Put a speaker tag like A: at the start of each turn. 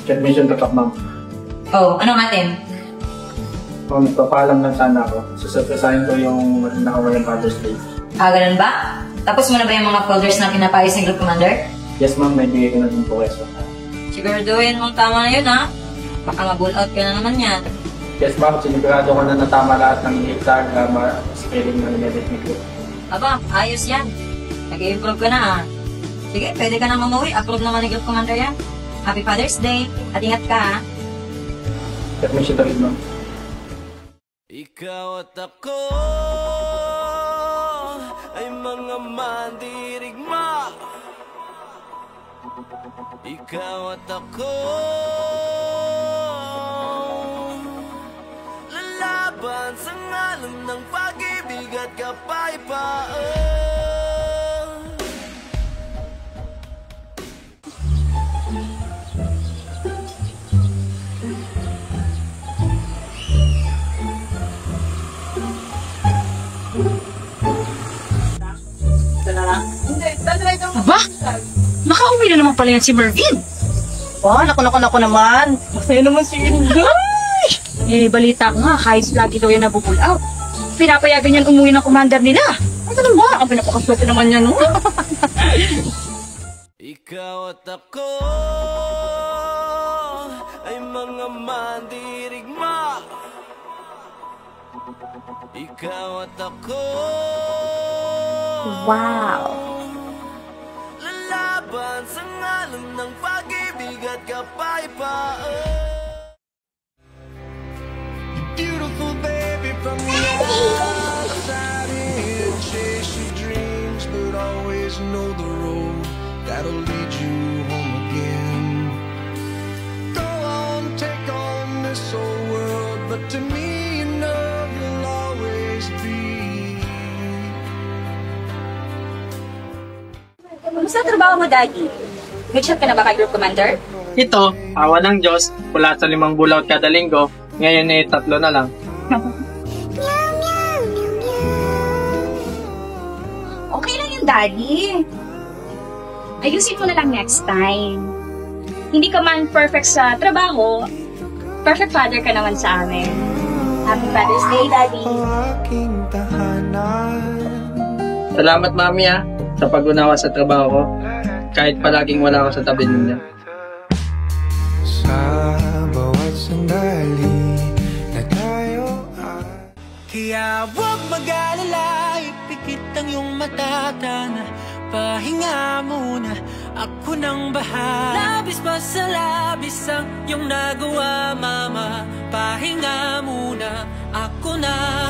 A: Admission to ma'am.
B: Oh, ano natin?
A: Magpapaalam lang sana ako. Susurpresahin ko yung nakawalang Father's Day.
B: Ah, ganun ba? Tapos mo na ba yung mga folders na pinapayos ng Group Commander?
A: Yes ma'am, may bigay ko na din po kayo.
B: Siguraduhin mong tama na yun, ha? Baka ma-bull out ka na naman yan.
A: Yes ma'am, sinigurado ko na natama lahat ng hektar, grammar, spelling na niya ko.
B: Aba, ayos yan. Nag-i-improve ka na, ha? Sige, pwede ka na mamuwi. Approve naman ng Group Commander yan. Happy Father's Day. At ingat ka, ha?
A: Admission to ma'am.
C: Ikaw at ako ay mga mandirigma. Ikaw at ako lalaban sa ngalan ng pag-ibig at kapayapaan.
D: Aba, nakauwi na naman pala yan si Mervin.
E: Wow, naku naman. Masaya naman si Inday.
D: Eh, balita ko nga, kahit lagi daw yan nabubull out. Pinapayagan yan umuwi ng commander nila. Ano naman ba? Ang pinapakaswerte naman yan, no?
C: Ikaw at ako ay mga mandirigma. Ikaw at ako.
D: Wow.
C: Lalaban sa ngalan ng pag-ibig at kapayapaan. Beautiful baby from the outside in, chase your dreams, but always know the road that'll lead you home again. Go on, take on this whole world, but to me, you know you'll always be.
D: Kumusta trabaho mo, Daddy? Nag-chat ka na ba kay Group Commander?
F: Ito, awa ng Diyos, mula sa 5 bull-out kada linggo, ngayon eh 3 na lang.
G: Okay lang yun, Daddy. Ayusin mo na lang next time. Hindi ka man perfect sa trabaho, perfect father ka naman sa amin. Happy Father's Day, Daddy.
F: Salamat, Mami, sa pag-unawa sa trabaho ko, kahit palaging wala ako sa tabi niya.
C: Sa bawat sandali na tayo ay kaya huwag mag-alala, ipikit ang iyong matatana. Pahinga muna, ako nang bahala. Labis pa sa labis ang iyong nagawa, Mama. Pahinga muna, ako na